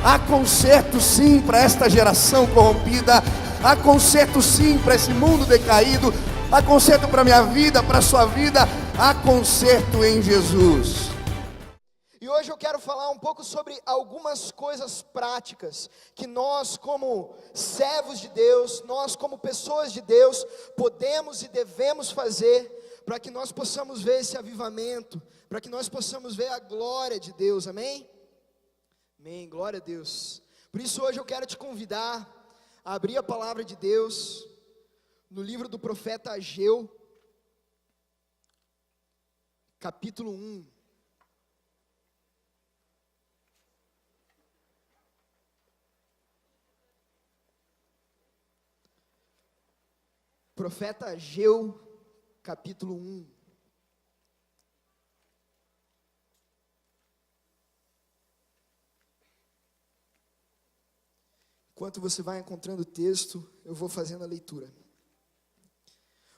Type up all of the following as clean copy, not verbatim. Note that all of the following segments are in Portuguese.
Há conserto sim para esta geração corrompida. Há conserto sim para esse mundo decaído. Há conserto para a minha vida, para a sua vida. Há conserto em Jesus. E hoje eu quero falar um pouco sobre algumas coisas práticas que nós, como servos de Deus, nós como pessoas de Deus, podemos e devemos fazer para que nós possamos ver esse avivamento, para que nós possamos ver a glória de Deus, amém? Amém, glória a Deus. Por isso hoje eu quero te convidar a abrir a palavra de Deus no livro do profeta Ageu, capítulo 1. Profeta Ageu, capítulo 1. Enquanto você vai encontrando o texto, eu vou fazendo a leitura.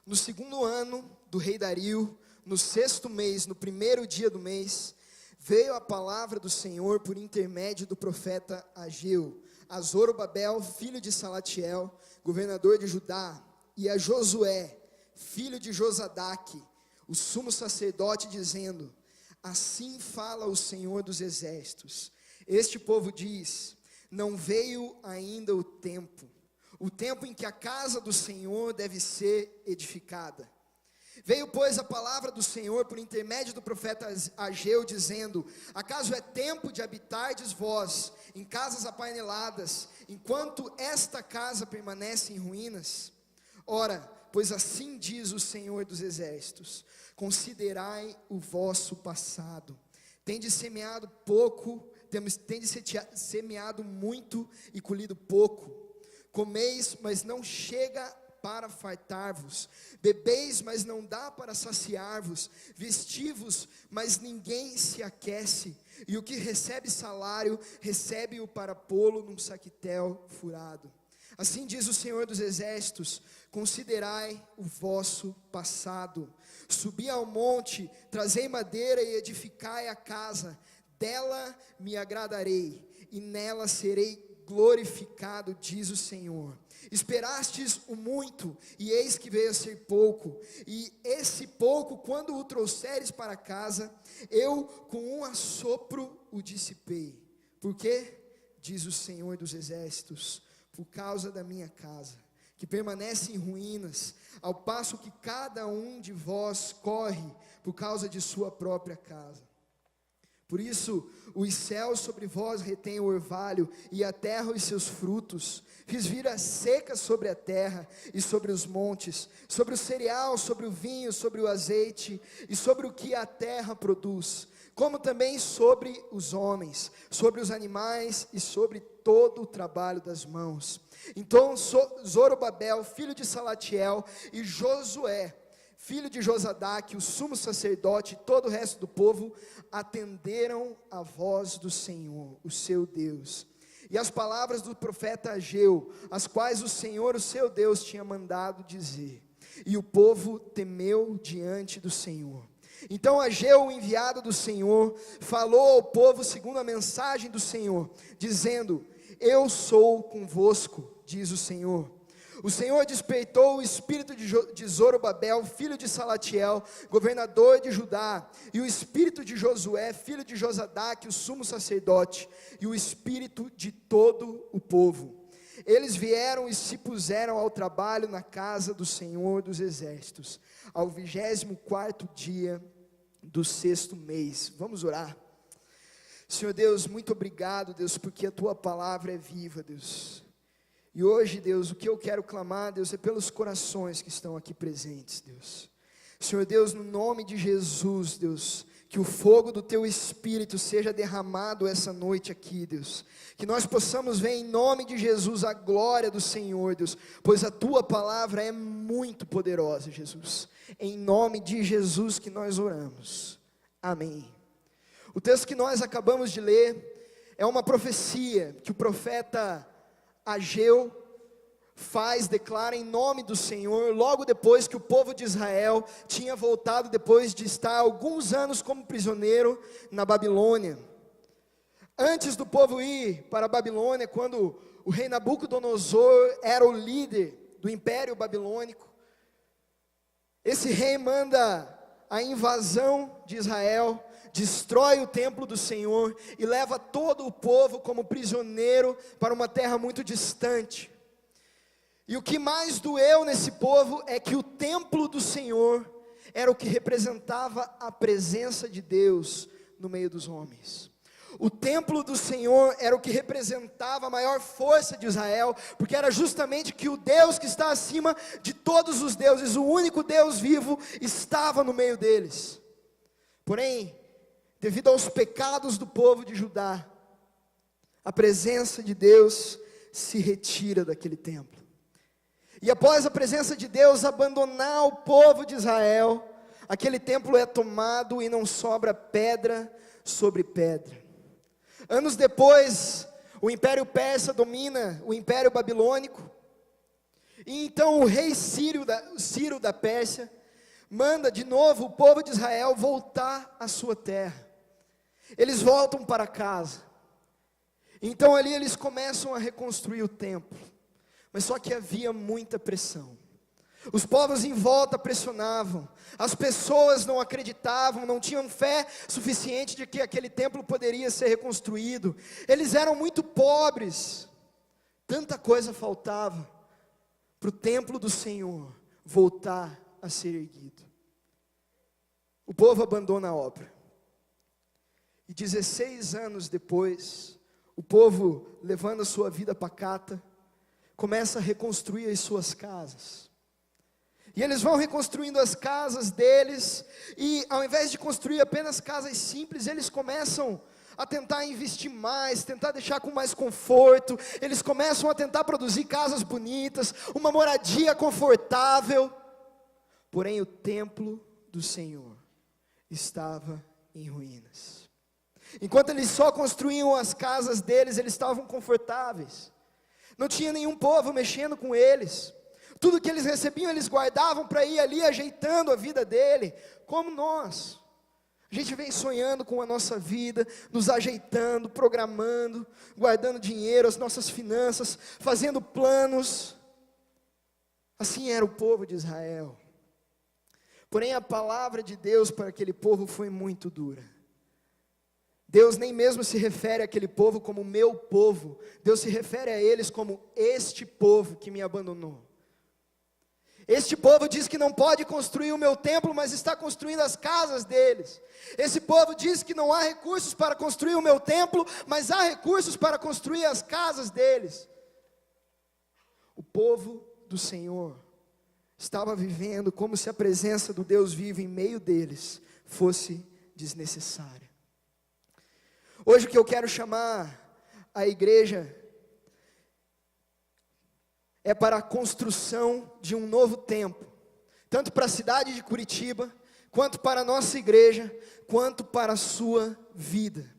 No segundo ano do rei Dario, no sexto mês, no primeiro dia do mês, veio a palavra do Senhor por intermédio do profeta Ageu, a Zorobabel, filho de Salatiel, governador de Judá, e a Josué, filho de Josadaque, o sumo sacerdote, dizendo: assim fala o Senhor dos exércitos, este povo diz: não veio ainda o tempo em que a casa do Senhor deve ser edificada. Veio, pois, a palavra do Senhor por intermédio do profeta Ageu, dizendo: acaso é tempo de habitardes vós em casas apaineladas, enquanto esta casa permanece em ruínas? Ora, pois assim diz o Senhor dos exércitos: considerai o vosso passado, tendes semeado pouco, tendes semeado muito e colhido pouco. Comeis, mas não chega para fartar-vos, bebeis, mas não dá para saciar-vos, vestivos, mas ninguém se aquece, e o que recebe salário, recebe-o para pô-lo num saquitel furado. Assim diz o Senhor dos exércitos: considerai o vosso passado, subi ao monte, trazei madeira e edificai a casa, dela me agradarei, e nela serei glorificado, diz o Senhor. Esperastes o muito, e eis que veio a ser pouco, e esse pouco, quando o trouxeres para casa, eu com um assopro o dissipei. Por quê? Diz o Senhor dos exércitos: por causa da minha casa, que permanece em ruínas, ao passo que cada um de vós corre por causa de sua própria casa. Por isso, os céus sobre vós retêm o orvalho, e a terra os seus frutos. Fiz vir a seca sobre a terra e sobre os montes, sobre o cereal, sobre o vinho, sobre o azeite, e sobre o que a terra produz, como também sobre os homens, sobre os animais e sobre todo o trabalho das mãos. Então Zorobabel, filho de Salatiel, e Josué, filho de Josadaque, o sumo sacerdote, e todo o resto do povo, atenderam a voz do Senhor, o seu Deus, e as palavras do profeta Ageu, as quais o Senhor, o seu Deus, tinha mandado dizer. E o povo temeu diante do Senhor. Então Ageu, o enviado do Senhor, falou ao povo segundo a mensagem do Senhor, dizendo: eu sou convosco, diz o Senhor. O Senhor despertou o espírito de Zorobabel, filho de Salatiel, governador de Judá, e o espírito de Josué, filho de Josadaque, o sumo sacerdote, e o espírito de todo o povo. Eles vieram e se puseram ao trabalho na casa do Senhor dos exércitos, ao 24º dia do sexto mês. Vamos orar. Senhor Deus, muito obrigado, Deus, porque a tua palavra é viva, Deus. E hoje, Deus, o que eu quero clamar, Deus, é pelos corações que estão aqui presentes, Deus. Senhor Deus, no nome de Jesus, Deus, que o fogo do teu Espírito seja derramado essa noite aqui, Deus. Que nós possamos ver em nome de Jesus a glória do Senhor, Deus, pois a tua palavra é muito poderosa, Jesus. Em nome de Jesus que nós oramos. Amém. O texto que nós acabamos de ler é uma profecia que o profeta Ageu declara em nome do Senhor, logo depois que o povo de Israel tinha voltado, depois de estar alguns anos como prisioneiro na Babilônia. Antes do povo ir para a Babilônia, quando o rei Nabucodonosor era o líder do império babilônico, esse rei manda a invasão de Israel, destrói o templo do Senhor e leva todo o povo como prisioneiro para uma terra muito distante. E o que mais doeu nesse povo é que o templo do Senhor era o que representava a presença de Deus no meio dos homens. O templo do Senhor era o que representava a maior força de Israel, porque era justamente que o Deus que está acima de todos os deuses, o único Deus vivo, estava no meio deles. Porém, devido aos pecados do povo de Judá, a presença de Deus se retira daquele templo. E após a presença de Deus abandonar o povo de Israel, aquele templo é tomado e não sobra pedra sobre pedra. Anos depois, o Império Persa domina o Império Babilônico, e então o rei Ciro da Pérsia manda de novo o povo de Israel voltar à sua terra. Eles voltam para casa, então ali eles começam a reconstruir o templo, mas só que havia muita pressão. Os povos em volta pressionavam, as pessoas não acreditavam, não tinham fé suficiente de que aquele templo poderia ser reconstruído. Eles eram muito pobres, tanta coisa faltava para o templo do Senhor voltar a ser erguido. O povo abandona a obra, e 16 anos depois, o povo, levando a sua vida pacata, começa a reconstruir as suas casas. E eles vão reconstruindo as casas deles, e ao invés de construir apenas casas simples, eles começam a tentar investir mais, tentar deixar com mais conforto. Eles começam a tentar produzir casas bonitas, uma moradia confortável. Porém o templo do Senhor estava em ruínas. Enquanto eles só construíam as casas deles, eles estavam confortáveis, não tinha nenhum povo mexendo com eles. Tudo que eles recebiam, eles guardavam para ir ali ajeitando a vida dele, como nós. A gente vem sonhando com a nossa vida, nos ajeitando, programando, guardando dinheiro, as nossas finanças, fazendo planos. Assim era o povo de Israel. Porém a palavra de Deus para aquele povo foi muito dura. Deus nem mesmo se refere àquele povo como meu povo. Deus se refere a eles como este povo que me abandonou. Este povo diz que não pode construir o meu templo, mas está construindo as casas deles. Esse povo diz que não há recursos para construir o meu templo, mas há recursos para construir as casas deles. O povo do Senhor estava vivendo como se a presença do Deus vivo em meio deles fosse desnecessária. Hoje o que eu quero chamar a igreja é para a construção de um novo templo, tanto para a cidade de Curitiba, quanto para a nossa igreja, quanto para a sua vida.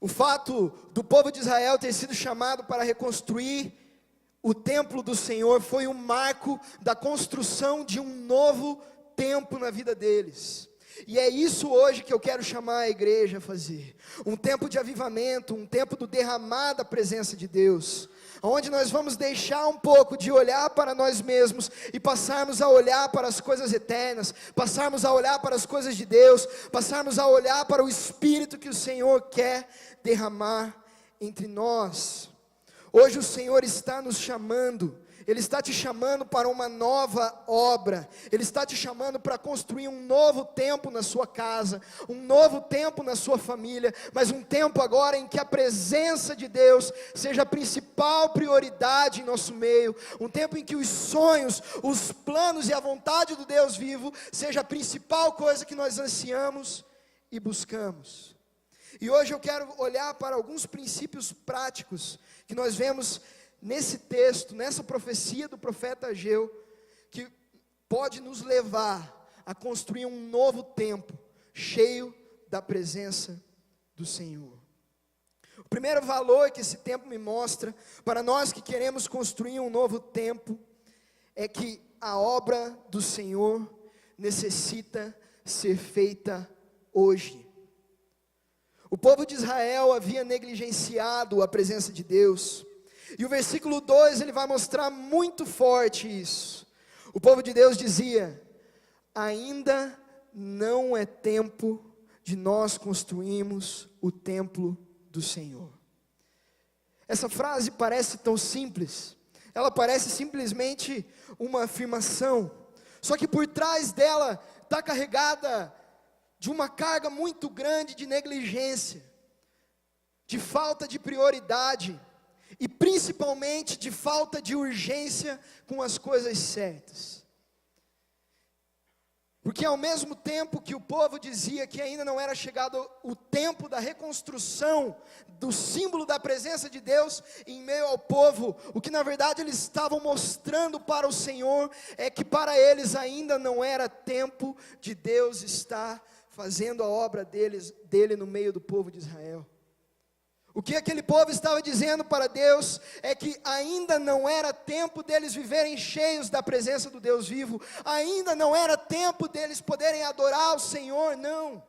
O fato do povo de Israel ter sido chamado para reconstruir o templo do Senhor foi um marco da construção de um novo tempo na vida deles. E é isso hoje que eu quero chamar a igreja a fazer. Um tempo de avivamento, um tempo do derramar da presença de Deus, onde nós vamos deixar um pouco de olhar para nós mesmos e passarmos a olhar para as coisas eternas, passarmos a olhar para as coisas de Deus, passarmos a olhar para o Espírito que o Senhor quer derramar entre nós. Hoje o Senhor está nos chamando, Ele está te chamando para uma nova obra, Ele está te chamando para construir um novo tempo na sua casa, um novo tempo na sua família, mas um tempo agora em que a presença de Deus seja a principal prioridade em nosso meio, um tempo em que os sonhos, os planos e a vontade do Deus vivo seja a principal coisa que nós ansiamos e buscamos. E hoje eu quero olhar para alguns princípios práticos que nós vemos nesse texto, nessa profecia do profeta Ageu, que pode nos levar a construir um novo tempo, cheio da presença do Senhor. O primeiro valor que esse tempo me mostra, para nós que queremos construir um novo tempo, é que a obra do Senhor necessita ser feita hoje. O povo de Israel havia negligenciado a presença de Deus. E o versículo 2, ele vai mostrar muito forte isso. O povo de Deus dizia: ainda não é tempo de nós construirmos o templo do Senhor. Essa frase parece tão simples, ela parece simplesmente uma afirmação, só que por trás dela está carregada de uma carga muito grande de negligência, de falta de prioridade, e principalmente de falta de urgência com as coisas certas. Porque ao mesmo tempo que o povo dizia que ainda não era chegado o tempo da reconstrução do símbolo da presença de Deus em meio ao povo, o que na verdade eles estavam mostrando para o Senhor é que para eles ainda não era tempo de Deus estar fazendo a obra dele no meio do povo de Israel. O que aquele povo estava dizendo para Deus é que ainda não era tempo deles viverem cheios da presença do Deus vivo, ainda não era tempo deles poderem adorar o Senhor, não.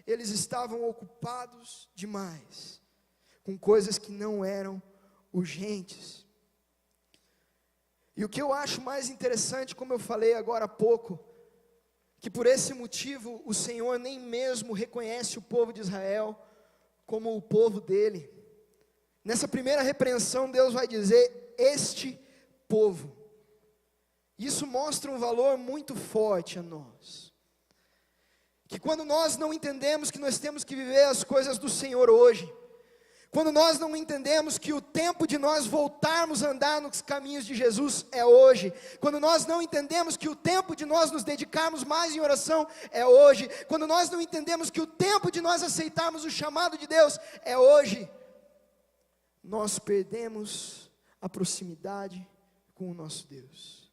Eles estavam ocupados demais com coisas que não eram urgentes. E o que eu acho mais interessante, como eu falei agora há pouco, que por esse motivo o Senhor nem mesmo reconhece o povo de Israel como o povo dele. Nessa primeira repreensão Deus vai dizer, este povo. Isso mostra um valor muito forte a nós. Que quando nós não entendemos que nós temos que viver as coisas do Senhor hoje, quando nós não entendemos que o tempo de nós voltarmos a andar nos caminhos de Jesus é hoje, quando nós não entendemos que o tempo de nós nos dedicarmos mais em oração é hoje, quando nós não entendemos que o tempo de nós aceitarmos o chamado de Deus é hoje, nós perdemos a proximidade com o nosso Deus.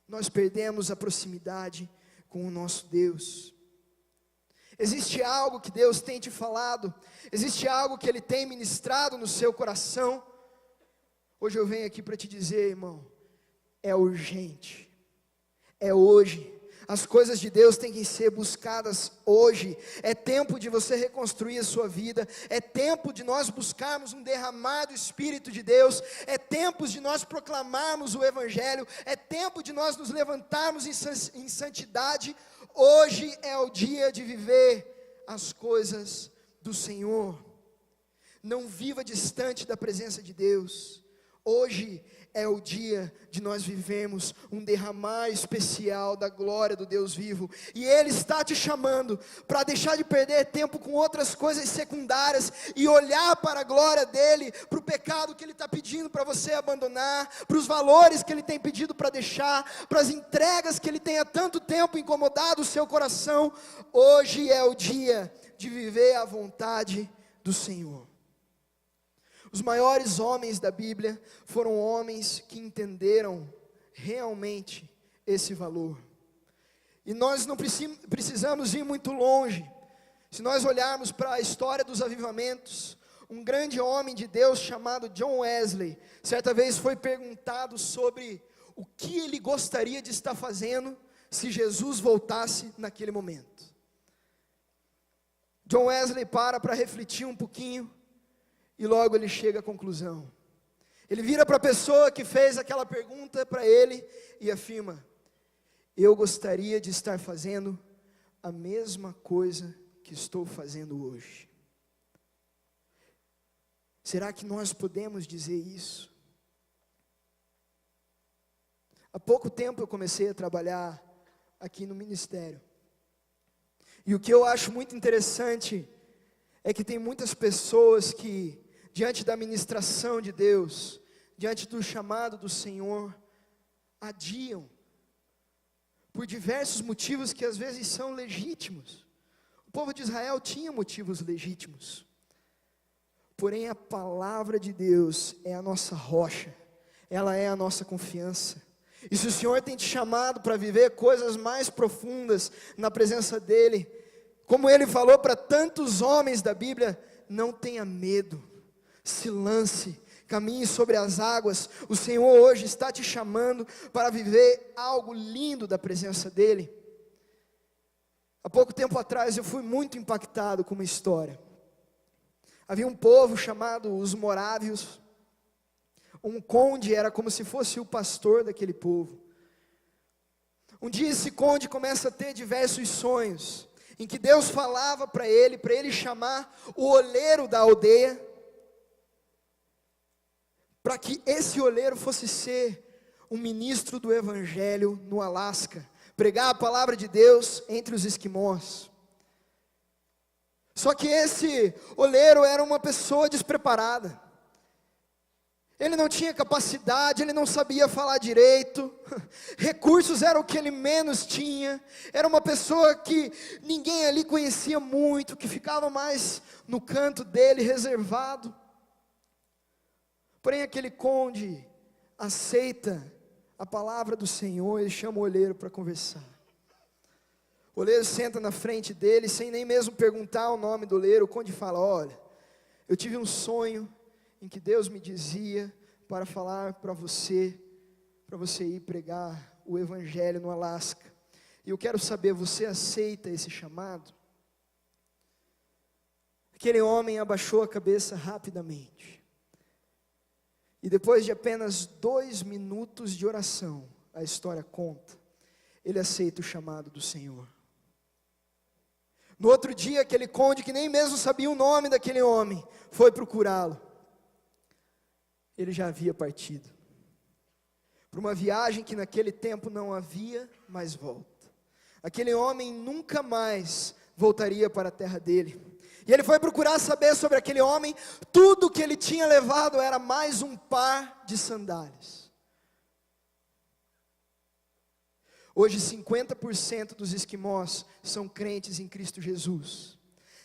Nós perdemos a proximidade com o nosso Deus. Existe algo que Deus tem te falado, existe algo que Ele tem ministrado no seu coração. Hoje eu venho aqui para te dizer, irmão, é urgente, é hoje. As coisas de Deus têm que ser buscadas hoje. É tempo de você reconstruir a sua vida. É tempo de nós buscarmos um derramar do Espírito de Deus. É tempo de nós proclamarmos o Evangelho. É tempo de nós nos levantarmos em santidade. Hoje é o dia de viver as coisas do Senhor. Não viva distante da presença de Deus. Hoje é o dia de nós vivermos um derramar especial da glória do Deus vivo. E Ele está te chamando para deixar de perder tempo com outras coisas secundárias e olhar para a glória dEle, para o pecado que Ele está pedindo para você abandonar, para os valores que Ele tem pedido para deixar, para as entregas que Ele tem há tanto tempo incomodado o seu coração. Hoje é o dia de viver a vontade do Senhor. Os maiores homens da Bíblia foram homens que entenderam realmente esse valor. E nós não precisamos ir muito longe. Se nós olharmos para a história dos avivamentos, um grande homem de Deus chamado John Wesley, certa vez foi perguntado sobre o que ele gostaria de estar fazendo se Jesus voltasse naquele momento. John Wesley para refletir um pouquinho, e logo ele chega à conclusão. Ele vira para a pessoa que fez aquela pergunta para ele e afirma: eu gostaria de estar fazendo a mesma coisa que estou fazendo hoje. Será que nós podemos dizer isso? Há pouco tempo eu comecei a trabalhar aqui no ministério. E o que eu acho muito interessante é que tem muitas pessoas que, diante da ministração de Deus, diante do chamado do Senhor, adiam, por diversos motivos que às vezes são legítimos. O povo de Israel tinha motivos legítimos, porém a palavra de Deus é a nossa rocha, ela é a nossa confiança. E se o Senhor tem te chamado para viver coisas mais profundas na presença dEle, como Ele falou para tantos homens da Bíblia, não tenha medo. Se lance, caminhe sobre as águas. O Senhor hoje está te chamando para viver algo lindo da presença dEle. Há pouco tempo atrás eu fui muito impactado com uma história. Havia um povo chamado os morávios. Um conde era como se fosse o pastor daquele povo. Um dia esse conde começa a ter diversos sonhos, em que Deus falava para ele chamar o oleiro da aldeia, para que esse oleiro fosse ser um ministro do evangelho no Alasca, pregar a palavra de Deus entre os esquimós. Só que esse oleiro era uma pessoa despreparada. Ele não tinha capacidade, ele não sabia falar direito, recursos era o que ele menos tinha, era uma pessoa que ninguém ali conhecia muito, que ficava mais no canto dele, reservado. Porém aquele conde aceita a palavra do Senhor e chama o oleiro para conversar. O oleiro senta na frente dele, sem nem mesmo perguntar o nome do oleiro. O conde fala: olha, eu tive um sonho em que Deus me dizia para falar para você ir pregar o evangelho no Alasca. E eu quero saber, você aceita esse chamado? Aquele homem abaixou a cabeça rapidamente. E depois de apenas 2 minutos de oração, a história conta, ele aceita o chamado do Senhor. No outro dia, aquele conde, que nem mesmo sabia o nome daquele homem, foi procurá-lo. Ele já havia partido para uma viagem que naquele tempo não havia mais volta. Aquele homem nunca mais voltaria para a terra dele. E ele foi procurar saber sobre aquele homem. Tudo que ele tinha levado era mais um par de sandálias. Hoje 50% dos esquimós são crentes em Cristo Jesus.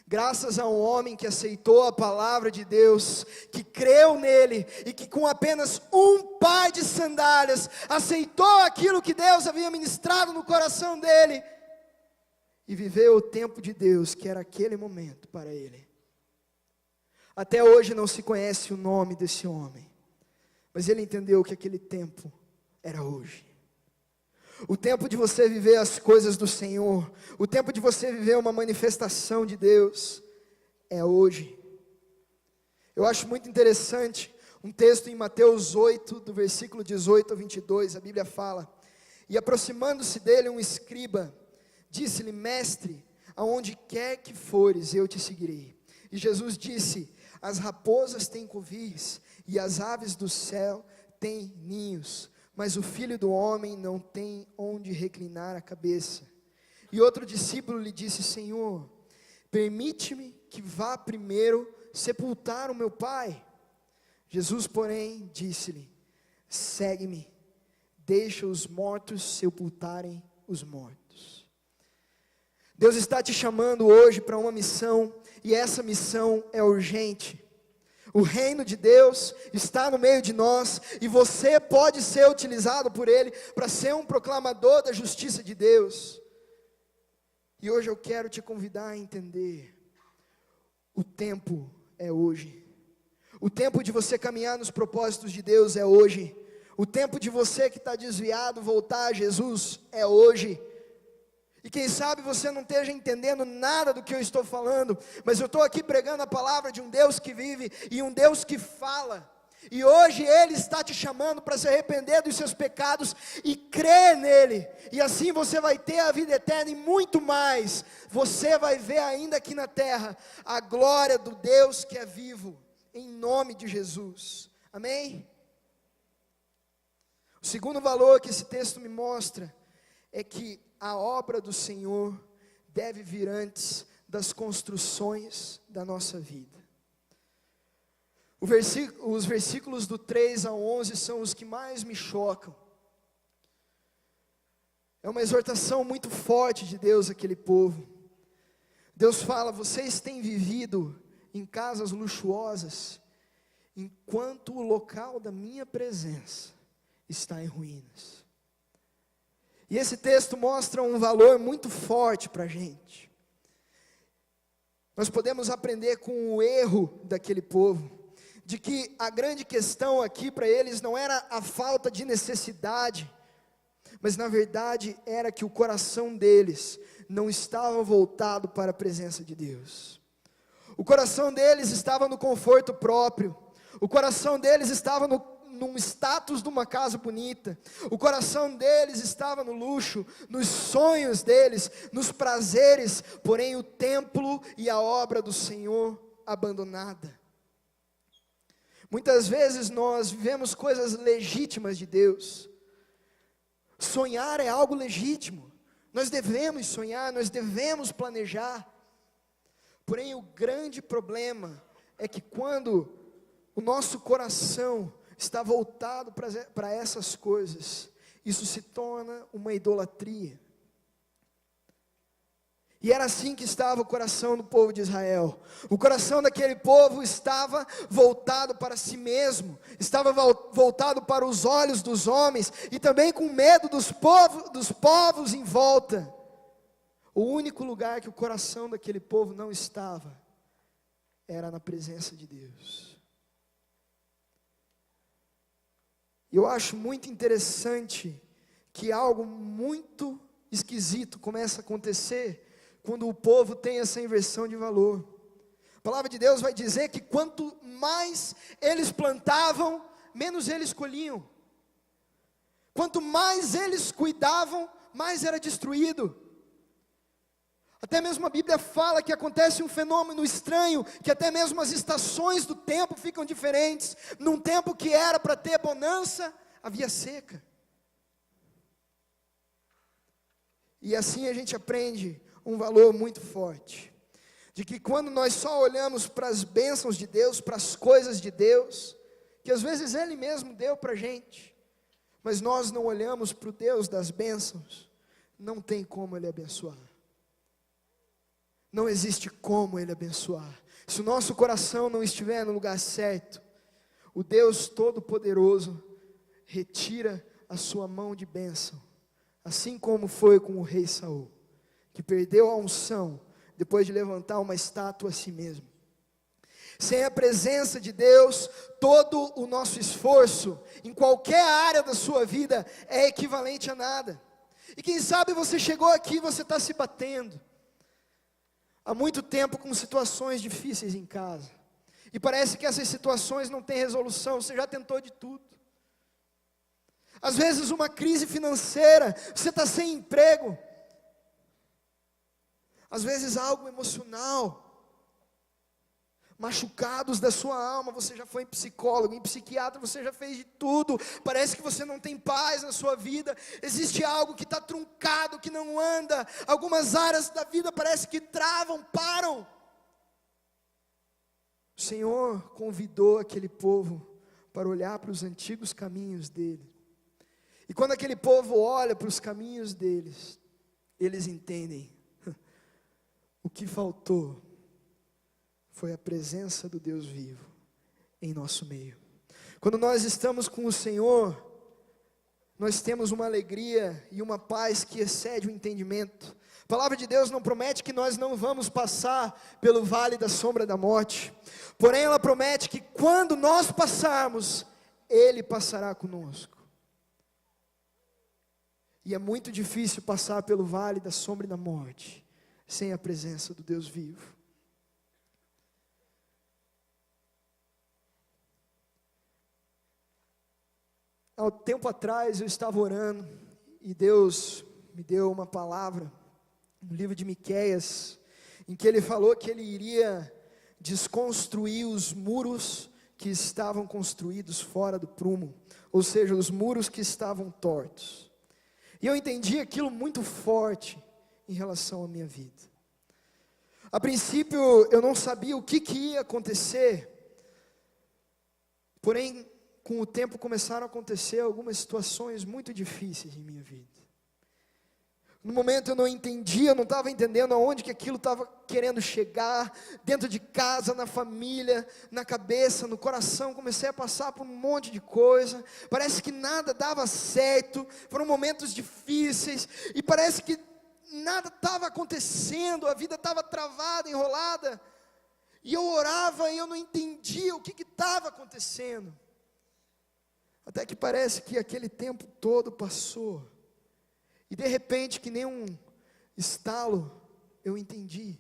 Graças a um homem que aceitou a palavra de Deus, que creu nele e que com apenas um par de sandálias aceitou aquilo que Deus havia ministrado no coração dele e viveu o tempo de Deus, que era aquele momento para ele. Até hoje não se conhece o nome desse homem, mas ele entendeu que aquele tempo era hoje. O tempo de você viver as coisas do Senhor, o tempo de você viver uma manifestação de Deus, é hoje. Eu acho muito interessante um texto em Mateus 8, do versículo 18 ao 22, a Bíblia fala: e aproximando-se dele um escriba, disse-lhe: mestre, aonde quer que fores, eu te seguirei. E Jesus disse: as raposas têm covis, e as aves do céu têm ninhos, mas o Filho do homem não tem onde reclinar a cabeça. E outro discípulo lhe disse: Senhor, permite-me que vá primeiro sepultar o meu pai. Jesus, porém, disse-lhe: segue-me, deixa os mortos sepultarem os mortos. Deus está te chamando hoje para uma missão, e essa missão é urgente. O reino de Deus está no meio de nós, e você pode ser utilizado por Ele para ser um proclamador da justiça de Deus. E hoje eu quero te convidar a entender: o tempo é hoje. O tempo de você caminhar nos propósitos de Deus é hoje. O tempo de você que está desviado voltar a Jesus é hoje. E quem sabe você não esteja entendendo nada do que eu estou falando, mas eu estou aqui pregando a palavra de um Deus que vive e um Deus que fala. E hoje Ele está te chamando para se arrepender dos seus pecados e crer nele. E assim você vai ter a vida eterna e muito mais. Você vai ver ainda aqui na terra a glória do Deus que é vivo, em nome de Jesus. Amém? O segundo valor que esse texto me mostra é que a obra do Senhor deve vir antes das construções da nossa vida. Os versículos do 3 ao 11 são os que mais me chocam. É uma exortação muito forte de Deus àquele povo. Deus fala: vocês têm vivido em casas luxuosas, enquanto o local da minha presença está em ruínas. E esse texto mostra um valor muito forte para a gente. Nós podemos aprender com o erro daquele povo, de que a grande questão aqui para eles não era a falta de necessidade, mas na verdade era que o coração deles não estava voltado para a presença de Deus. O coração deles estava no conforto próprio. O coração deles estava num status de uma casa bonita. O coração deles estava no luxo, nos sonhos deles, nos prazeres, porém o templo e a obra do Senhor abandonada. Muitas vezes nós vivemos coisas legítimas de Deus. Sonhar é algo legítimo. Nós devemos sonhar, nós devemos planejar. Porém o grande problema é que quando o nosso coração está voltado para essas coisas, isso se torna uma idolatria. E era assim que estava o coração do povo de Israel. O coração daquele povo estava voltado para si mesmo, estava voltado para os olhos dos homens, e também com medo dos povos em volta. O único lugar que o coração daquele povo não estava, era na presença de Deus. Eu acho muito interessante que algo muito esquisito começa a acontecer quando o povo tem essa inversão de valor. A palavra de Deus vai dizer que quanto mais eles plantavam, menos eles colhiam. Quanto mais eles cuidavam, mais era destruído. Até mesmo a Bíblia fala que acontece um fenômeno estranho, que até mesmo as estações do tempo ficam diferentes. Num tempo que era para ter bonança, havia seca. E assim a gente aprende um valor muito forte, de que quando nós só olhamos para as bênçãos de Deus, para as coisas de Deus, que às vezes Ele mesmo deu para a gente, mas nós não olhamos para o Deus das bênçãos, não tem como Ele abençoar. Não existe como Ele abençoar. Se o nosso coração não estiver no lugar certo, o Deus Todo-Poderoso retira a sua mão de bênção, assim como foi com o rei Saul, que perdeu a unção depois de levantar uma estátua a si mesmo. Sem a presença de Deus, todo o nosso esforço, em qualquer área da sua vida, é equivalente a nada. E quem sabe você chegou aqui e você está se batendo há muito tempo com situações difíceis em casa, e parece que essas situações não têm resolução, você já tentou de tudo. Às vezes uma crise financeira, você está sem emprego. Às vezes algo emocional, machucados da sua alma, você já foi em psicólogo, em psiquiatra, você já fez de tudo, parece que você não tem paz na sua vida, existe algo que está truncado, que não anda, algumas áreas da vida parece que travam, param. O Senhor convidou aquele povo para olhar para os antigos caminhos dele, e quando aquele povo olha para os caminhos deles, eles entendem, o que faltou foi a presença do Deus vivo em nosso meio. Quando nós estamos com o Senhor, nós temos uma alegria e uma paz que excede o entendimento. A palavra de Deus não promete que nós não vamos passar pelo vale da sombra da morte, porém ela promete que quando nós passarmos, Ele passará conosco. E é muito difícil passar pelo vale da sombra da morte sem a presença do Deus vivo. Há um tempo atrás eu estava orando e Deus me deu uma palavra no livro de Miqueias, em que Ele falou que Ele iria desconstruir os muros que estavam construídos fora do prumo, ou seja, os muros que estavam tortos. E eu entendi aquilo muito forte em relação à minha vida. A princípio eu não sabia o que ia acontecer, porém com o tempo começaram a acontecer algumas situações muito difíceis em minha vida. No momento eu não entendia, eu não estava entendendo aonde que aquilo estava querendo chegar, dentro de casa, na família, na cabeça, no coração, comecei a passar por um monte de coisa, parece que nada dava certo, foram momentos difíceis, e parece que nada estava acontecendo, a vida estava travada, enrolada, e eu orava e eu não entendia o que estava acontecendo, até que parece que aquele tempo todo passou, e de repente, que nem um estalo, eu entendi.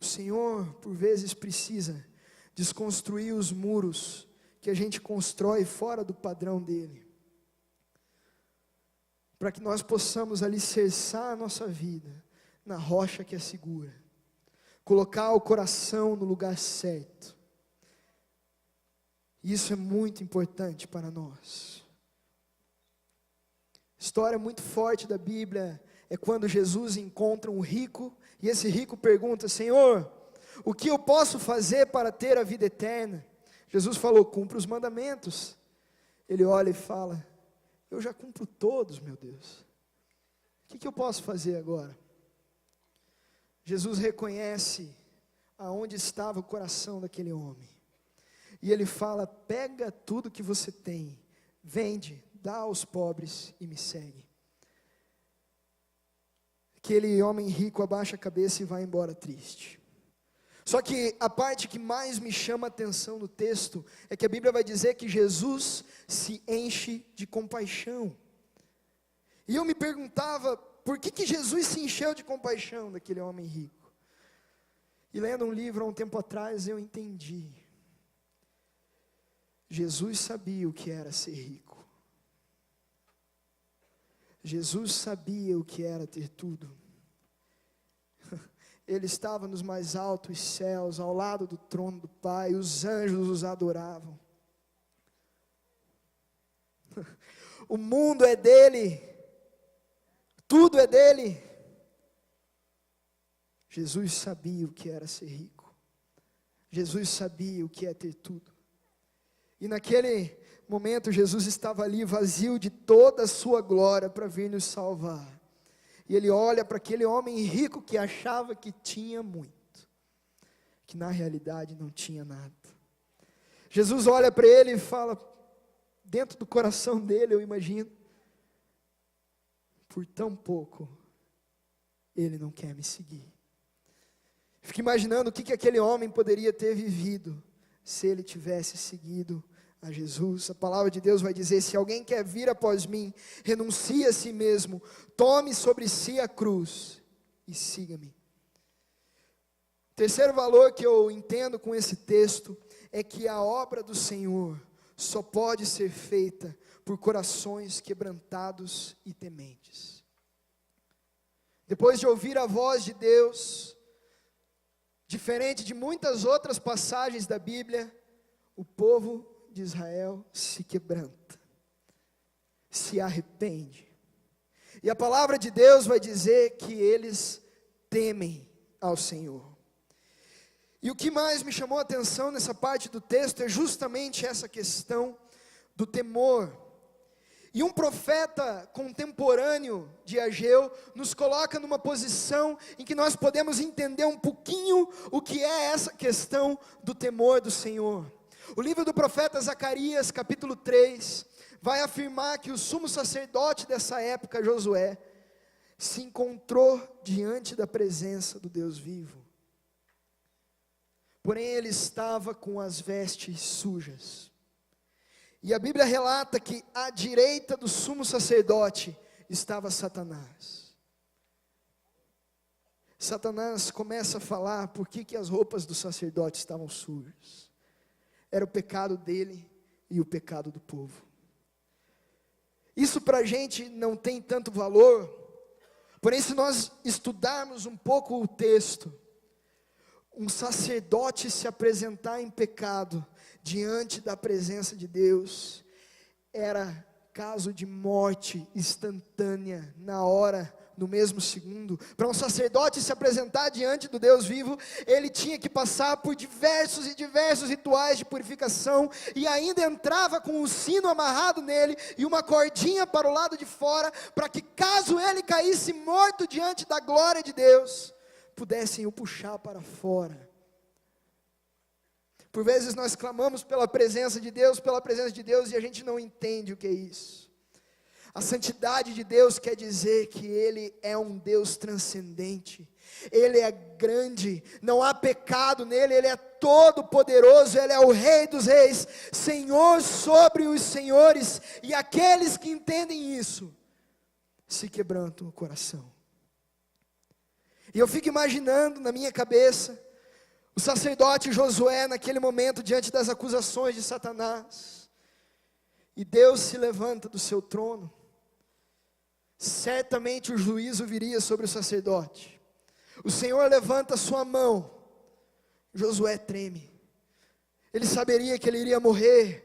O O Senhor, por vezes, precisa desconstruir os muros que a gente constrói fora do padrão dele, para que nós possamos alicerçar a nossa vida na rocha que é segura, colocar o coração no lugar certo. Isso é muito importante para nós. História muito forte da Bíblia é quando Jesus encontra um rico, e esse rico pergunta: Senhor, o que eu posso fazer para ter a vida eterna? Jesus falou: cumpra os mandamentos. Ele olha e fala: eu já cumpro todos, meu Deus. O que eu posso fazer agora? Jesus reconhece aonde estava o coração daquele homem. E ele fala: pega tudo que você tem, vende, dá aos pobres e me segue. Aquele homem rico abaixa a cabeça e vai embora triste. Só que a parte que mais me chama a atenção no texto é que a Bíblia vai dizer que Jesus se enche de compaixão. E eu me perguntava, por que Jesus se encheu de compaixão daquele homem rico? E lendo um livro há um tempo atrás eu entendi. Jesus sabia o que era ser rico. Jesus sabia o que era ter tudo. Ele estava nos mais altos céus, ao lado do trono do Pai, os anjos os adoravam. O mundo é dele, tudo é dele. Jesus sabia o que era ser rico. Jesus sabia o que é ter tudo. E naquele momento Jesus estava ali vazio de toda a sua glória para vir nos salvar. E ele olha para aquele homem rico que achava que tinha muito, que na realidade não tinha nada. Jesus olha para ele e fala, dentro do coração dele eu imagino: por tão pouco ele não quer me seguir. Fico imaginando o que aquele homem poderia ter vivido se ele tivesse seguido a Jesus. A palavra de Deus vai dizer: se alguém quer vir após mim, renuncie a si mesmo, tome sobre si a cruz e siga-me. Terceiro valor que eu entendo com esse texto é que a obra do Senhor só pode ser feita por corações quebrantados e tementes. Depois de ouvir a voz de Deus, diferente de muitas outras passagens da Bíblia, o povo de Israel se quebranta, se arrepende. E a palavra de Deus vai dizer que eles temem ao Senhor. E o que mais me chamou a atenção nessa parte do texto é justamente essa questão do temor. E um profeta contemporâneo de Ageu nos coloca numa posição em que nós podemos entender um pouquinho o que é essa questão do temor do Senhor. O livro do profeta Zacarias, capítulo 3, vai afirmar que o sumo sacerdote dessa época, Josué, se encontrou diante da presença do Deus vivo. Porém, ele estava com as vestes sujas. E a Bíblia relata que à direita do sumo sacerdote estava Satanás. Satanás começa a falar por que as roupas do sacerdote estavam sujas. Era o pecado dele e o pecado do povo. Isso para a gente não tem tanto valor, porém se nós estudarmos um pouco o texto, um sacerdote se apresentar em pecado diante da presença de Deus, era caso de morte instantânea, na hora, no mesmo segundo. Para um sacerdote se apresentar diante do Deus vivo, ele tinha que passar por diversos e diversos rituais de purificação, e ainda entrava com um sino amarrado nele, e uma cordinha para o lado de fora, para que caso ele caísse morto diante da glória de Deus, pudessem o puxar para fora. Por vezes nós clamamos pela presença de Deus, e a gente não entende o que é isso. A santidade de Deus quer dizer que Ele é um Deus transcendente, Ele é grande, não há pecado nele, Ele é todo poderoso, Ele é o Rei dos reis, Senhor sobre os senhores, e aqueles que entendem isso, se quebrantam o coração. E eu fico imaginando na minha cabeça, O sacerdote Josué, naquele momento, diante das acusações de Satanás, e Deus se levanta do seu trono, certamente o juízo viria sobre o sacerdote. O Senhor levanta a sua mão, Josué treme. Ele saberia que ele iria morrer,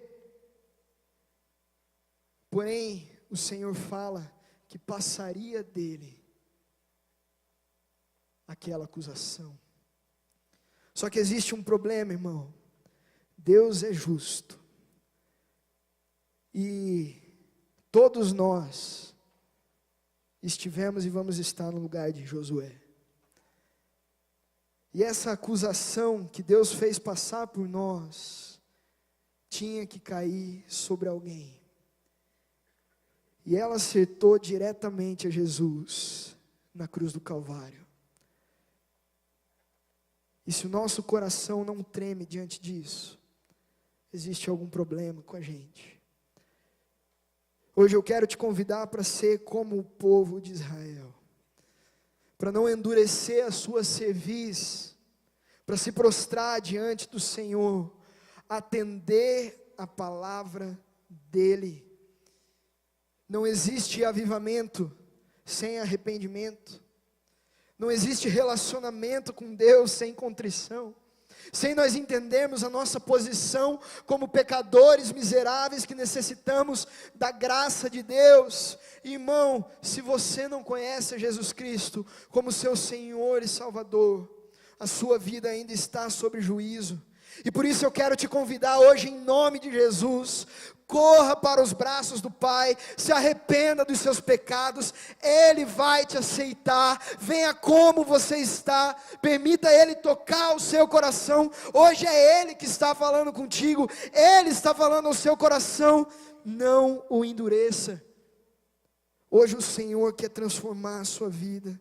porém o Senhor fala que passaria dele aquela acusação. Só que existe um problema, irmão. Deus é justo. E todos nós estivemos e vamos estar no lugar de Josué. E essa acusação que Deus fez passar por nós, tinha que cair sobre alguém. E ela acertou diretamente a Jesus, na cruz do Calvário. E se o nosso coração não treme diante disso, existe algum problema com a gente. Hoje eu quero te convidar para ser como o povo de Israel, para não endurecer a sua cerviz, para se prostrar diante do Senhor, atender a palavra dEle. Não existe avivamento sem arrependimento. Não existe relacionamento com Deus sem contrição. Sem nós entendermos a nossa posição como pecadores miseráveis que necessitamos da graça de Deus. Irmão, se você não conhece Jesus Cristo como seu Senhor e Salvador, a sua vida ainda está sob juízo. E por isso eu quero te convidar hoje, em nome de Jesus, corra para os braços do Pai, se arrependa dos seus pecados, Ele vai te aceitar, venha como você está, permita Ele tocar o seu coração. Hoje é Ele que está falando contigo, Ele está falando ao seu coração, não o endureça. Hoje o Senhor quer transformar a sua vida,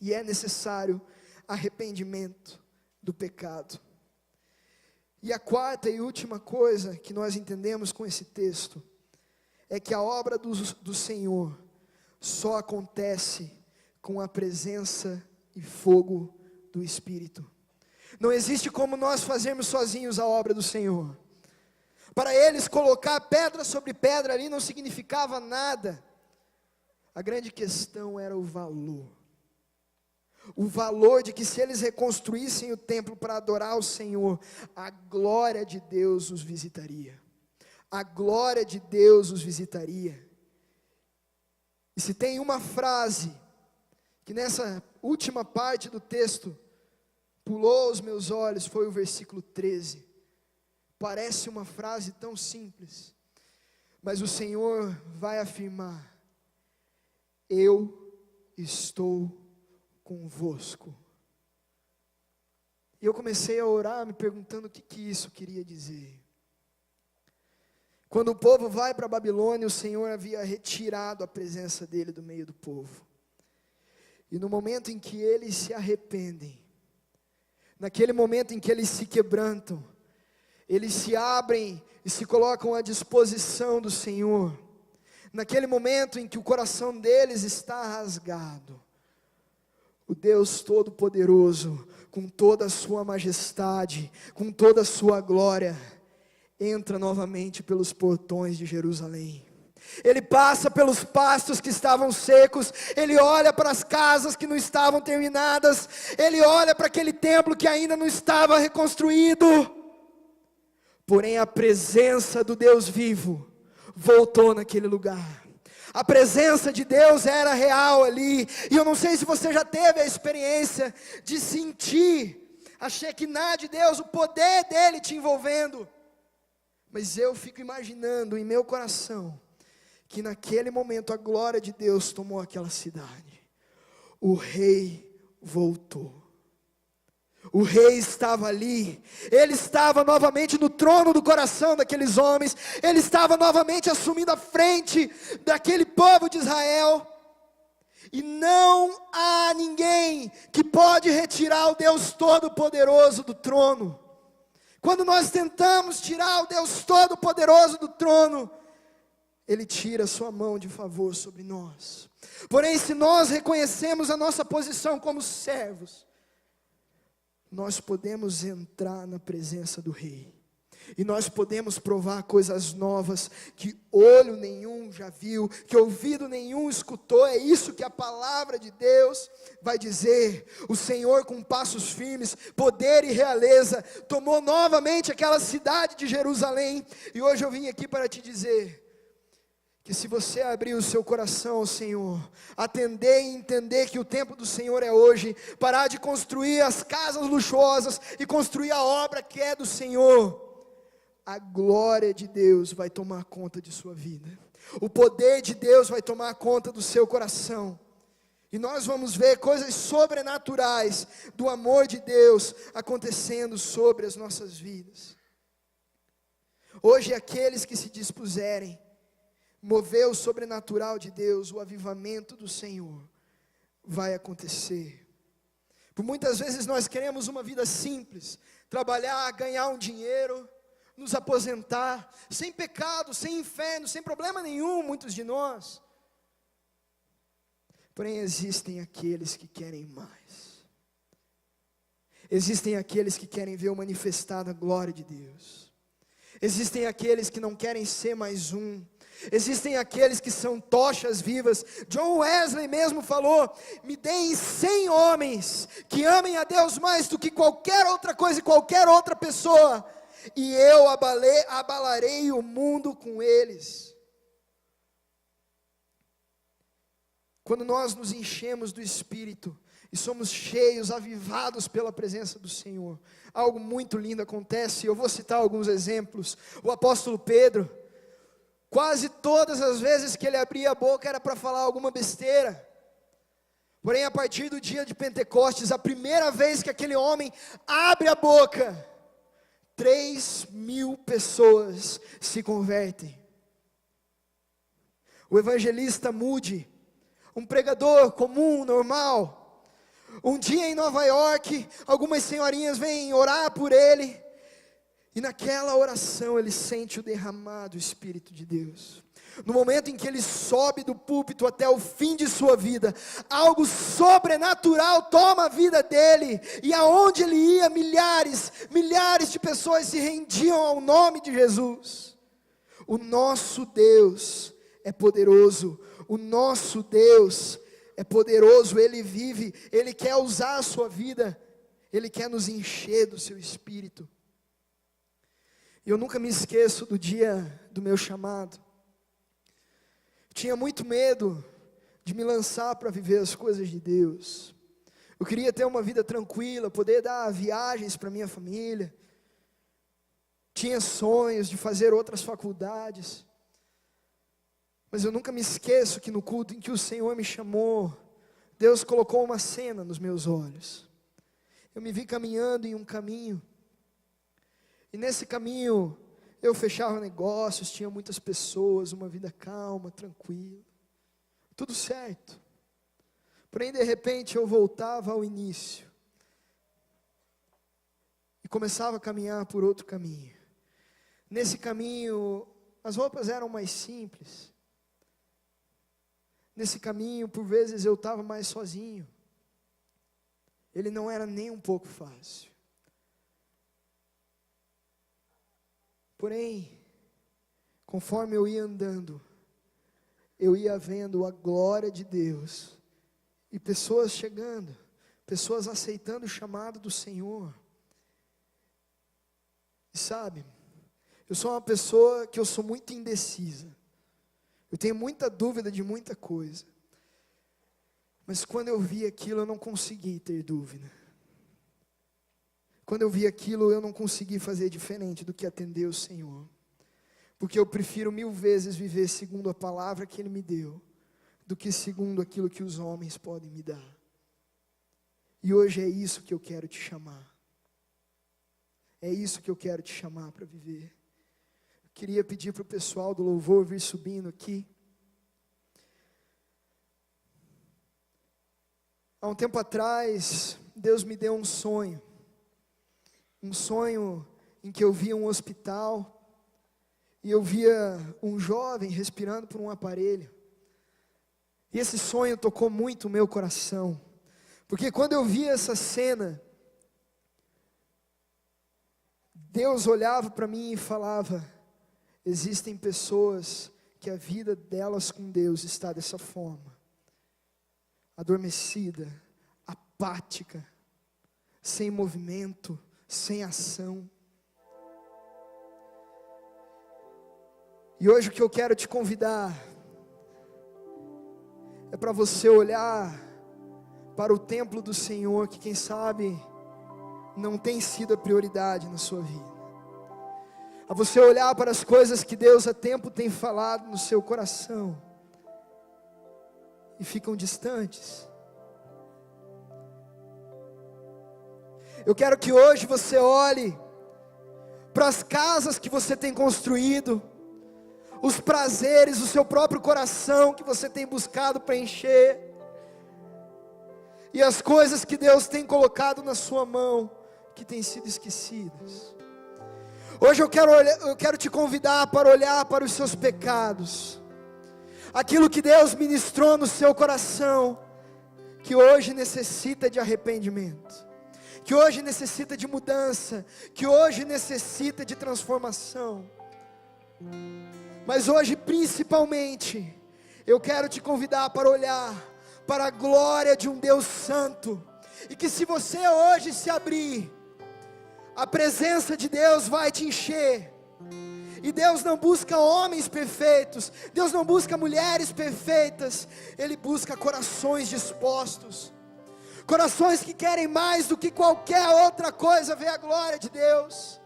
e é necessário arrependimento do pecado. E a quarta e última coisa que nós entendemos com esse texto, é que a obra do Senhor só acontece com a presença e fogo do Espírito. Não existe como nós fazermos sozinhos a obra do Senhor. Para eles colocar pedra sobre pedra ali não significava nada. A grande questão era o valor. O valor de que se eles reconstruíssem o templo para adorar o Senhor, a glória de Deus os visitaria. A glória de Deus os visitaria. E se tem uma frase que nessa última parte do texto pulou aos meus olhos, foi o versículo 13. Parece uma frase tão simples, mas o Senhor vai afirmar: eu estou convosco. E eu comecei a orar me perguntando o que isso queria dizer. Quando o povo vai para a Babilônia, o Senhor havia retirado a presença dele do meio do povo. E no momento em que eles se arrependem, naquele momento em que eles se quebrantam, eles se abrem e se colocam à disposição do Senhor, naquele momento em que o coração deles está rasgado, o Deus Todo-Poderoso, com toda a sua majestade, com toda a sua glória, entra novamente pelos portões de Jerusalém. Ele passa pelos pastos que estavam secos, ele olha para as casas que não estavam terminadas, ele olha para aquele templo que ainda não estava reconstruído. Porém a presença do Deus vivo voltou naquele lugar. A presença de Deus era real ali. E eu não sei se você já teve a experiência de sentir a Shekinah de Deus, o poder dele te envolvendo. Mas eu fico imaginando em meu coração que naquele momento a glória de Deus tomou aquela cidade. O rei voltou. O rei estava ali, ele estava novamente no trono do coração daqueles homens, ele estava novamente assumindo a frente daquele povo de Israel, e não há ninguém que pode retirar o Deus Todo-Poderoso do trono. Quando nós tentamos tirar o Deus Todo-Poderoso do trono, Ele tira a sua mão de favor sobre nós. Porém, se nós reconhecemos a nossa posição como servos, nós podemos entrar na presença do Rei. E nós podemos provar coisas novas que olho nenhum já viu, que ouvido nenhum escutou. É isso que a palavra de Deus vai dizer. O Senhor, com passos firmes, poder e realeza, tomou novamente aquela cidade de Jerusalém. E hoje eu vim aqui para te dizer que se você abrir o seu coração ao Senhor, atender e entender que o tempo do Senhor é hoje, parar de construir as casas luxuosas e construir a obra que é do Senhor, a glória de Deus vai tomar conta de sua vida. O poder de Deus vai tomar conta do seu coração. E nós vamos ver coisas sobrenaturais do amor de Deus acontecendo sobre as nossas vidas. Hoje, aqueles que se dispuserem mover o sobrenatural de Deus, o avivamento do Senhor, vai acontecer. Por muitas vezes nós queremos uma vida simples, trabalhar, ganhar um dinheiro, nos aposentar, sem pecado, sem inferno, sem problema nenhum, muitos de nós. Porém, existem aqueles que querem mais. Existem aqueles que querem ver o manifestada glória de Deus. Existem aqueles que não querem ser mais um. Existem aqueles que são tochas vivas. John Wesley mesmo falou: me deem 100 homens que amem a Deus mais do que qualquer outra coisa e qualquer outra pessoa, e eu abalarei o mundo com eles. Quando nós nos enchemos do Espírito e somos cheios, avivados pela presença do Senhor, algo muito lindo acontece. Eu vou citar alguns exemplos. O apóstolo Pedro, quase todas as vezes que ele abria a boca era para falar alguma besteira. Porém, a partir do dia de Pentecostes, a primeira vez que aquele homem abre a boca, 3.000 pessoas se convertem. O evangelista Moody, um pregador comum, normal, um dia em Nova York, algumas senhorinhas vêm orar por ele, e naquela oração ele sente o derramado Espírito de Deus. No momento em que ele sobe do púlpito até o fim de sua vida, algo sobrenatural toma a vida dele, e aonde ele ia, milhares de pessoas se rendiam ao nome de Jesus. O nosso Deus é poderoso, o nosso Deus é poderoso, Ele vive, Ele quer usar a sua vida, Ele quer nos encher do seu Espírito. E eu nunca me esqueço do dia do meu chamado. Tinha muito medo de me lançar para viver as coisas de Deus. Eu queria ter uma vida tranquila, poder dar viagens para minha família. Tinha sonhos de fazer outras faculdades. Mas eu nunca me esqueço que no culto em que o Senhor me chamou, Deus colocou uma cena nos meus olhos. Eu me vi caminhando em um caminho. E nesse caminho eu fechava negócios, tinha muitas pessoas, uma vida calma, tranquila, tudo certo. Porém, de repente, eu voltava ao início e começava a caminhar por outro caminho. Nesse caminho, as roupas eram mais simples. Nesse caminho, por vezes, eu estava mais sozinho. Ele não era nem um pouco fácil. Porém, conforme eu ia andando, eu ia vendo a glória de Deus, e pessoas chegando, pessoas aceitando o chamado do Senhor. E sabe, eu sou uma pessoa que eu sou muito indecisa, eu tenho muita dúvida de muita coisa, mas quando eu vi aquilo eu não consegui ter dúvida. Quando eu vi aquilo, eu não consegui fazer diferente do que atender o Senhor. Porque eu prefiro 1000 vezes viver segundo a palavra que Ele me deu, do que segundo aquilo que os homens podem me dar. E hoje é isso que eu quero te chamar. É isso que eu quero te chamar para viver. Eu queria pedir para o pessoal do louvor vir subindo aqui. Há um tempo atrás, Deus me deu um sonho. Um sonho em que eu via um hospital, e eu via um jovem respirando por um aparelho. E esse sonho tocou muito o meu coração, porque quando eu vi essa cena, Deus olhava para mim e falava: existem pessoas que a vida delas com Deus está dessa forma, adormecida, apática, sem movimento, sem ação. E hoje o que eu quero te convidar é para você olhar para o templo do Senhor, que quem sabe não tem sido a prioridade na sua vida. A você olhar para as coisas que Deus há tempo tem falado no seu coração e ficam distantes. Eu quero que hoje você olhe para as casas que você tem construído, os prazeres, o seu próprio coração que você tem buscado preencher, e as coisas que Deus tem colocado na sua mão, que têm sido esquecidas. Hoje eu quero te convidar para olhar para os seus pecados, aquilo que Deus ministrou no seu coração, que hoje necessita de arrependimento, que hoje necessita de mudança, que hoje necessita de transformação. Mas hoje principalmente, eu quero te convidar para olhar para a glória de um Deus santo, e que se você hoje se abrir, a presença de Deus vai te encher. E Deus não busca homens perfeitos, Deus não busca mulheres perfeitas, Ele busca corações dispostos, corações que querem mais do que qualquer outra coisa ver a glória de Deus.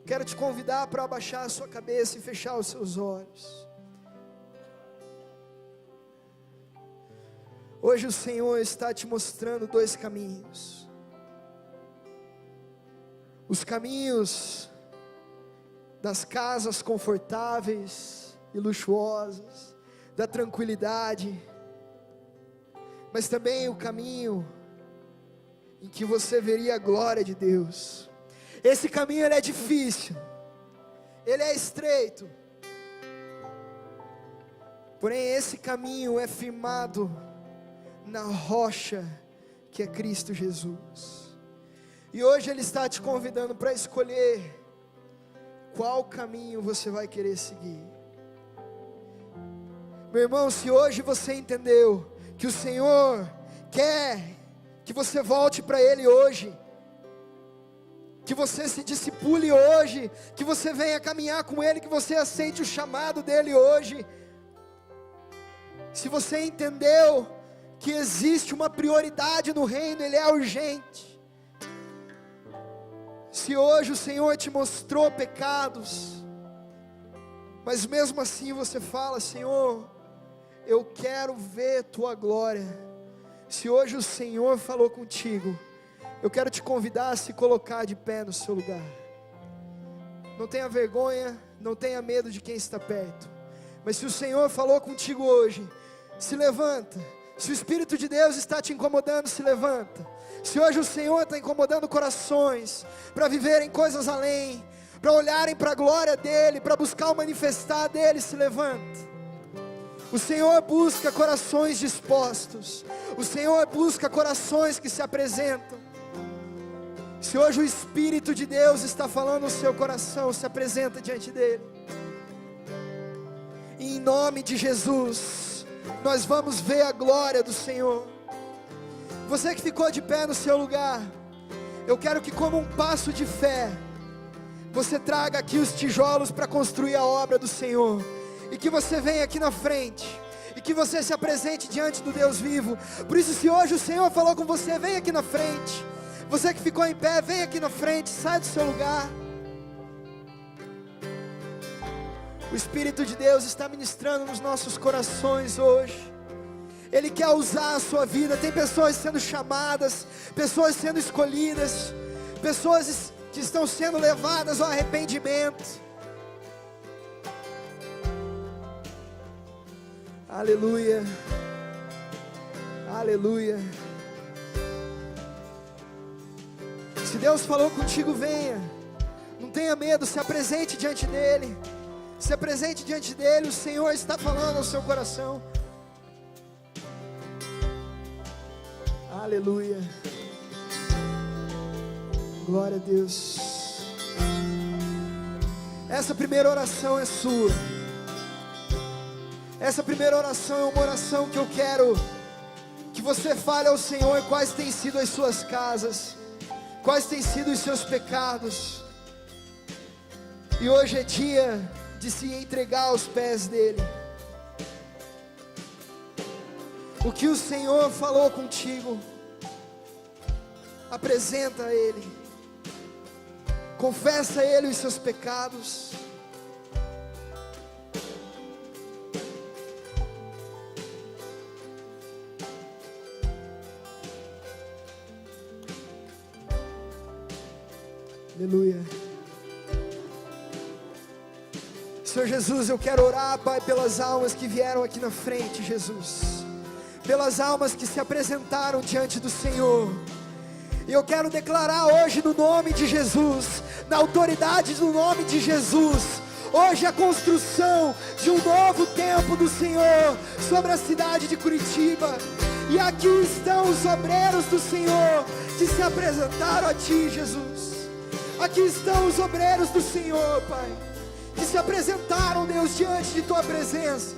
Quero te convidar para abaixar a sua cabeça e fechar os seus olhos. Hoje o Senhor está te mostrando dois caminhos. Os caminhos das casas confortáveis e luxuosas, da tranquilidade, mas também o caminho em que você veria a glória de Deus. Esse caminho ele é difícil, ele é estreito, porém esse caminho é firmado na rocha que é Cristo Jesus. E hoje Ele está te convidando para escolher qual caminho você vai querer seguir. Meu irmão, se hoje você entendeu que o Senhor quer que você volte para Ele hoje, que você se discipule hoje, que você venha caminhar com Ele, que você aceite o chamado dEle hoje. Se você entendeu que existe uma prioridade no reino, Ele é urgente. Se hoje o Senhor te mostrou pecados, mas mesmo assim você fala: Senhor, eu quero ver Tua glória. Se hoje o Senhor falou contigo, eu quero te convidar a se colocar de pé no seu lugar. Não tenha vergonha, não tenha medo de quem está perto. Mas se o Senhor falou contigo hoje, se levanta. Se o Espírito de Deus está te incomodando, se levanta. Se hoje o Senhor está incomodando corações para viverem coisas além, para olharem para a glória dEle, para buscar o manifestar dEle, se levanta. O Senhor busca corações dispostos. O Senhor busca corações que se apresentam. Se hoje o Espírito de Deus está falando no seu coração, se apresenta diante dEle. E em nome de Jesus, nós vamos ver a glória do Senhor. Você que ficou de pé no seu lugar, eu quero que, como um passo de fé, você traga aqui os tijolos para construir a obra do Senhor, e que você venha aqui na frente, e que você se apresente diante do Deus vivo. Por isso, se hoje o Senhor falou com você, vem aqui na frente. Você que ficou em pé, vem aqui na frente, sai do seu lugar. O Espírito de Deus está ministrando nos nossos corações hoje. Ele quer usar a sua vida. Tem pessoas sendo chamadas, pessoas sendo escolhidas, pessoas que estão sendo levadas ao arrependimento. Aleluia, aleluia. Se Deus falou contigo, venha. Não tenha medo, se apresente diante dEle. Se apresente diante dEle, o Senhor está falando ao seu coração. Aleluia. Glória a Deus. Essa primeira oração é sua. Essa primeira oração é uma oração que eu quero que você fale ao Senhor quais têm sido as suas casas, quais têm sido os seus pecados. E hoje é dia de se entregar aos pés dele. O que o Senhor falou contigo, apresenta a Ele, confessa a Ele os seus pecados. Aleluia. Senhor Jesus, eu quero orar, Pai, pelas almas que vieram aqui na frente, Jesus, pelas almas que se apresentaram diante do Senhor. E eu quero declarar hoje no nome de Jesus, na autoridade do nome de Jesus, hoje a construção de um novo tempo do Senhor sobre a cidade de Curitiba. E aqui estão os obreiros do Senhor que se apresentaram a Ti, Jesus. Aqui estão os obreiros do Senhor, Pai, que se apresentaram, Deus, diante de Tua presença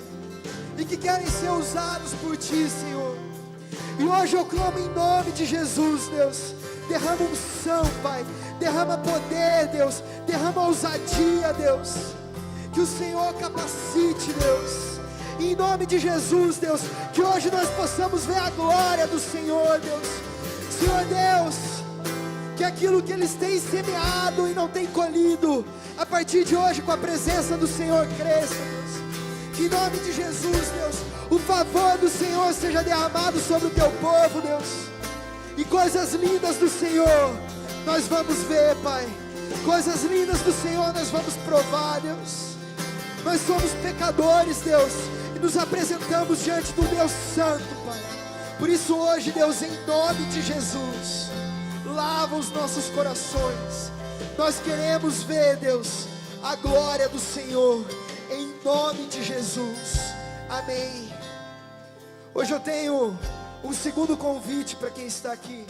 e que querem ser usados por Ti, Senhor. E hoje eu clamo em nome de Jesus, Deus, derrama unção, Pai, derrama poder, Deus, derrama ousadia, Deus, que o Senhor capacite, Deus, e em nome de Jesus, Deus, que hoje nós possamos ver a glória do Senhor, Deus. Senhor Deus, que aquilo que eles têm semeado e não têm colhido, a partir de hoje, com a presença do Senhor, cresça, Deus. Que em nome de Jesus, Deus, o favor do Senhor seja derramado sobre o Teu povo, Deus. E coisas lindas do Senhor nós vamos ver, Pai. Coisas lindas do Senhor nós vamos provar, Deus. Nós somos pecadores, Deus, e nos apresentamos diante do Deus Santo, Pai. Por isso hoje, Deus, em nome de Jesus, lava os nossos corações. Nós queremos ver, Deus, a glória do Senhor, em nome de Jesus, amém. Hoje eu tenho um segundo convite para quem está aqui.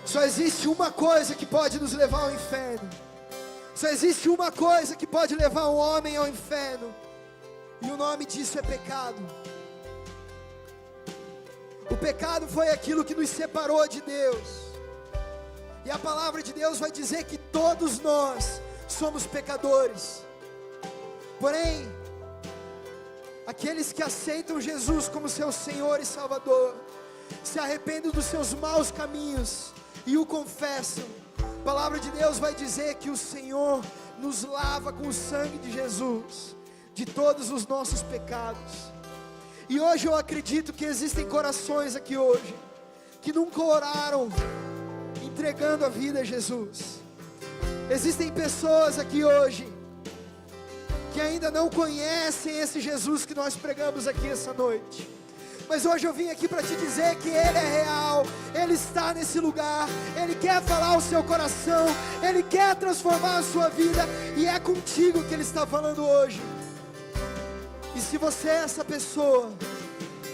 Só existe uma coisa que pode nos levar ao inferno. Só existe uma coisa que pode levar um homem ao inferno, e o nome disso é pecado. O pecado foi aquilo que nos separou de Deus. E a palavra de Deus vai dizer que todos nós somos pecadores. Porém, aqueles que aceitam Jesus como seu Senhor e Salvador, se arrependem dos seus maus caminhos e o confessam, a palavra de Deus vai dizer que o Senhor nos lava com o sangue de Jesus de todos os nossos pecados. E hoje eu acredito que existem corações aqui hoje que nunca oraram entregando a vida a Jesus. Existem pessoas aqui hoje que ainda não conhecem esse Jesus que nós pregamos aqui essa noite. Mas hoje eu vim aqui para te dizer que Ele é real, Ele está nesse lugar, Ele quer falar ao seu coração, Ele quer transformar a sua vida, e é contigo que Ele está falando hoje. E se você é essa pessoa,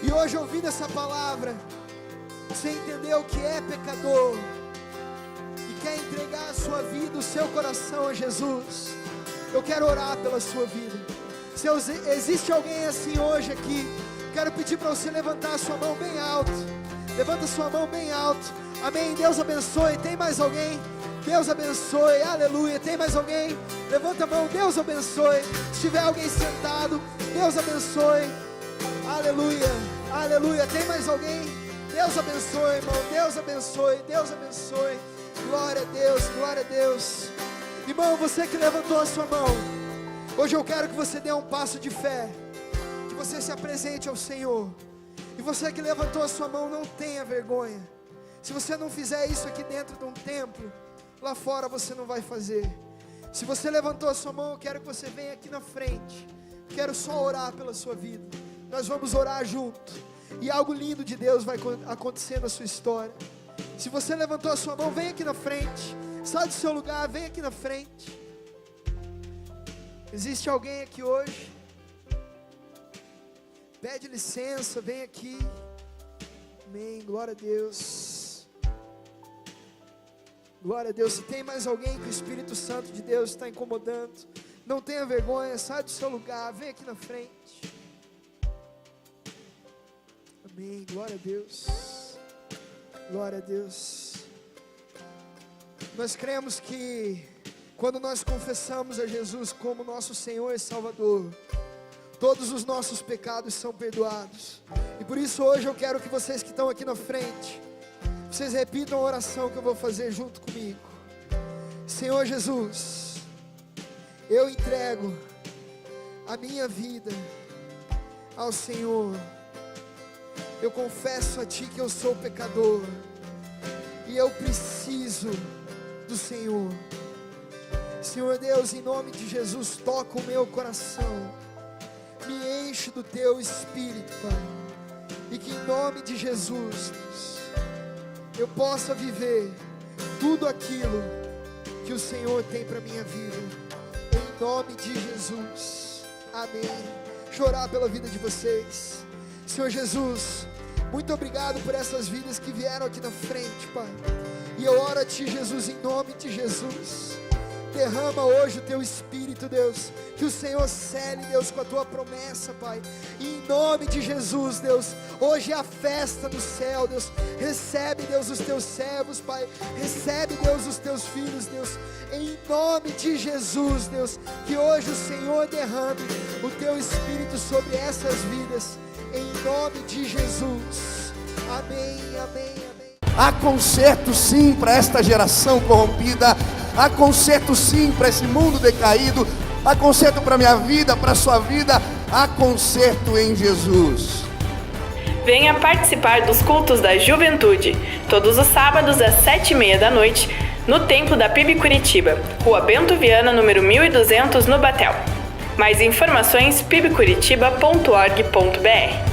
e hoje ouvindo essa palavra, você entendeu que é pecador, e quer entregar a sua vida, o seu coração a Jesus, eu quero orar pela sua vida. Se existe alguém assim hoje aqui, quero pedir para você levantar a sua mão bem alto. Levanta a sua mão bem alto. Amém, Deus abençoe. Tem mais alguém? Deus abençoe, aleluia. Tem mais alguém? Levanta a mão, Deus abençoe. Se tiver alguém sentado, Deus abençoe, aleluia, aleluia. Tem mais alguém? Deus abençoe, irmão, Deus abençoe, Deus abençoe. Glória a Deus, glória a Deus. Irmão, você que levantou a sua mão, hoje eu quero que você dê um passo de fé, que você se apresente ao Senhor. E você que levantou a sua mão, não tenha vergonha. Se você não fizer isso aqui dentro de um templo, lá fora você não vai fazer. Se você levantou a sua mão, eu quero que você venha aqui na frente. Quero só orar pela sua vida. Nós vamos orar junto, e algo lindo de Deus vai acontecer na sua história. Se você levantou a sua mão, vem aqui na frente. Sai do seu lugar, vem aqui na frente. Existe alguém aqui hoje? Pede licença, vem aqui. Amém, glória a Deus. Glória a Deus. Se tem mais alguém que o Espírito Santo de Deus está incomodando, não tenha vergonha, sai do seu lugar, vem aqui na frente. Amém, glória a Deus. Glória a Deus. Nós cremos que quando nós confessamos a Jesus como nosso Senhor e Salvador, todos os nossos pecados são perdoados. E por isso hoje eu quero que vocês que estão aqui na frente, vocês repitam a oração que eu vou fazer junto comigo. Senhor Jesus, eu entrego a minha vida ao Senhor. Eu confesso a Ti que eu sou pecador e eu preciso do Senhor. Senhor Deus, em nome de Jesus, toca o meu coração, me enche do Teu Espírito, Pai, e que em nome de Jesus eu possa viver tudo aquilo que o Senhor tem para minha vida, em nome de Jesus, amém. Chorar pela vida de vocês. Senhor Jesus, muito obrigado por essas vidas que vieram aqui na frente, Pai, e eu oro a Ti, Jesus, em nome de Jesus. Derrama hoje o Teu Espírito, Deus, que o Senhor cele, Deus, com a Tua promessa, Pai, e em nome de Jesus, Deus, hoje é a festa do céu, Deus, recebe, Deus, os Teus servos, Pai, recebe, Deus, os Teus filhos, Deus, em nome de Jesus, Deus, que hoje o Senhor derrame o Teu Espírito sobre essas vidas, em nome de Jesus, amém, amém, amém. Há conserto sim para esta geração corrompida, há conserto sim para esse mundo decaído, há conserto para a minha vida, para a sua vida, há conserto em Jesus. Venha participar dos cultos da juventude, todos os sábados às 7h30 da noite, no Templo da PIB Curitiba, Rua Bento Viana, número 1200, no Batel. Mais informações, pibcuritiba.org.br.